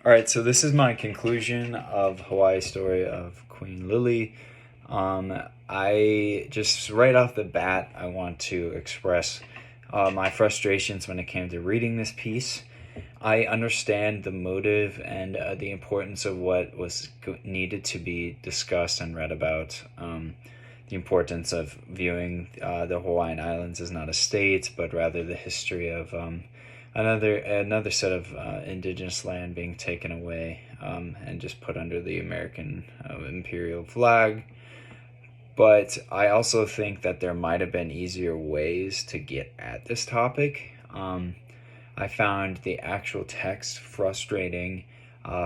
All right, so this is my conclusion of Hawaii Story of Queen Lily. I just right off the bat, I want to express my frustrations when it came to reading this piece. I understand the motive and the importance of what was needed to be discussed and read about. The importance of viewing the Hawaiian Islands as not a state, but rather the history of another set of indigenous land being taken away and just put under the American imperial flag. But I also think that there might have been easier ways to get at this topic. I found the actual text frustrating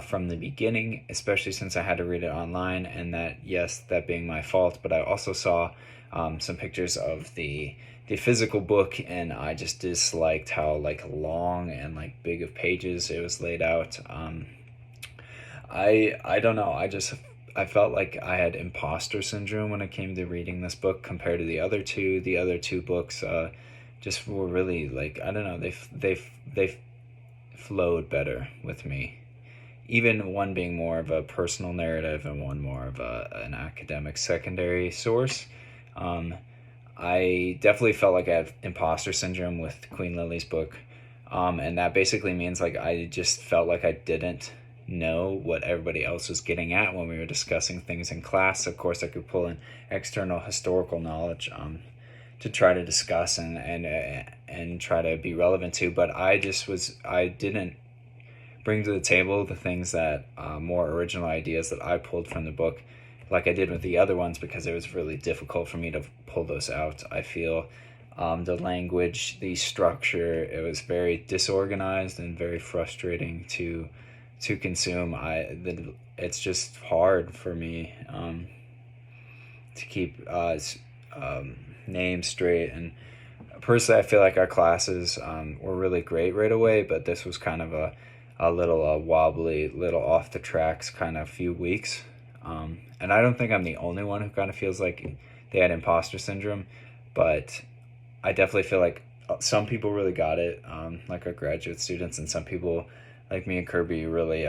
from the beginning, especially since I had to read it online, and that being my fault, but I also saw some pictures of the physical book, and I just disliked how long and big of pages it was laid out. I don't know. I felt like I had imposter syndrome when it came to reading this book compared to the other two. The other two books just were really I don't know. They flowed better with me. Even one being more of a personal narrative and one more of an academic secondary source. I definitely felt like I had imposter syndrome with Queen Lily's book. And that basically means I just felt like I didn't know what everybody else was getting at when we were discussing things in class. Of course, I could pull in external historical knowledge to try to discuss and try to be relevant to, but I didn't bring to the table the things that more original ideas that I pulled from the book, like I did with the other ones, because it was really difficult for me to pull those out. I feel the language, the structure, it was very disorganized and very frustrating to consume. It's just hard for me to keep names straight. And personally, I feel like our classes were really great right away, but this was kind of a little wobbly, little off the tracks kind of few weeks. And I don't think I'm the only one who kind of feels like they had imposter syndrome, but I definitely feel like some people really got it, like our graduate students, and some people like me and Kirby really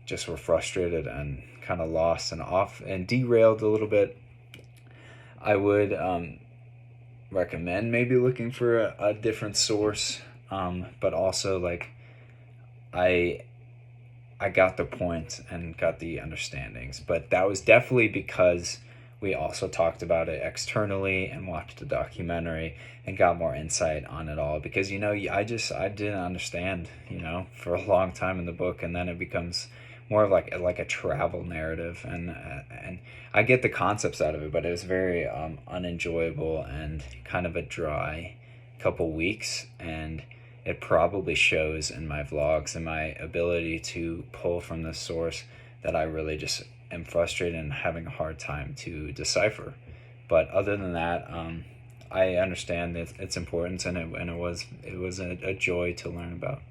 just were frustrated and kind of lost and off and derailed a little bit. I would recommend maybe looking for a different source, but also I got the point and got the understandings, but that was definitely because we also talked about it externally and watched a documentary and got more insight on it all. Because I didn't understand for a long time in the book, and then it becomes more of like a travel narrative, and I get the concepts out of it, but it was very unenjoyable and kind of a dry couple weeks, and it probably shows in my vlogs and my ability to pull from this source that I really just am frustrated and having a hard time to decipher. But other than that, I understand its importance, and it was a joy to learn about.